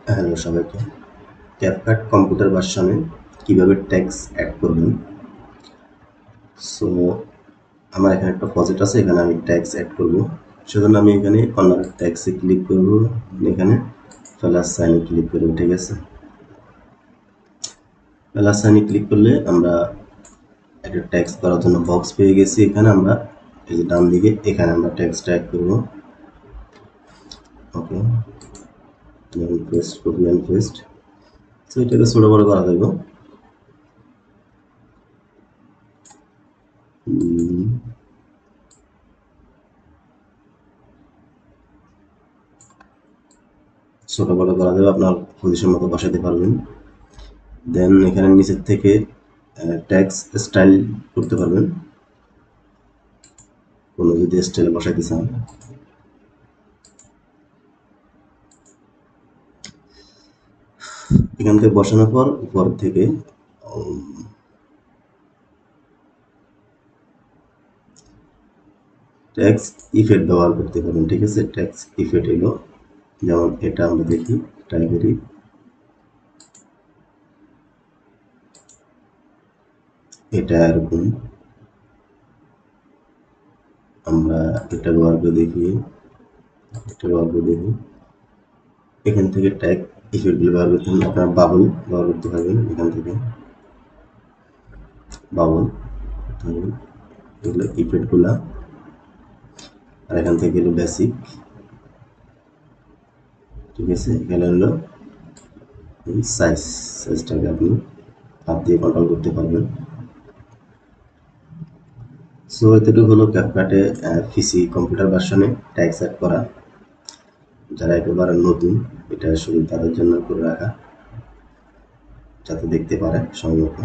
Hello সবাইকে। CapCut computer ভার্সনে কীভাবে ট্যাক্স অ্যাড করবেন। সো আমার এখানে একটা প্রজেক্ট আছে, এখানে আমি ট্যাক্স অ্যাড করব। সেজন্য আমি এখানে কর্নার ট্যাক্সে ক্লিক করব, এখানে প্লাস সাইনে ক্লিক করব। ঠিক আছে, প্লাস সাইনে ক্লিক করলে আমরা একটা ট্যাক্স করার জন্য বক্স পেয়ে গেছি। এখানে আমরা এই যে ডান দিকে এখানে আমরা ট্যাক্সটা অ্যাড করব। Okay, paste, copy and paste. So এটাকে ছোটো বড়ো করা যাবে। ছোটো বড়ো করা যাবে, আপনার পজিশন মতো বসাতে পারবেন। দেন এখানে নিচের থেকে ট্যাক্স স্টাইল করতে পারবেন, কোনো যদি স্টাইল বসাইতে চান। এখান থেকে বসানোর পর উপর থেকে ট্যাক্স ইফেক্ট ব্যবহার করতে পারবেন। ঠিক আছে, ট্যাক্স ইফেক্ট এলো, যেমন এটা আমরা দেখি, ট্রাই করি। এটা এরকম আমরা এটা ব্যবহার করে দেখি, এটা ব্যবহার করে দেখি। এখান থেকে ট্যাগ ইফেক্টগুলো ব্যবহার করতে হবে। আপনার বাবল ব্যবহার করতে পারবেন, এখান থেকে বাবল এগুলো ইফেক্টগুলা। আর এখান থেকে এলো বেসিক। ঠিক আছে, এখানে হলো সাইজটাকে আপনি হাত দিয়ে কন্ট্রোল করতে পারবেন। সো এতটুকু হলো ক্যাপকাটে পিসি কম্পিউটার ভার্সনে ট্যাক্স অ্যাড করা। যারা একেবারে নতুন, এটা শুধু তাদের জন্য করে রাখা, যাতে দেখতে পারে সময় মতো।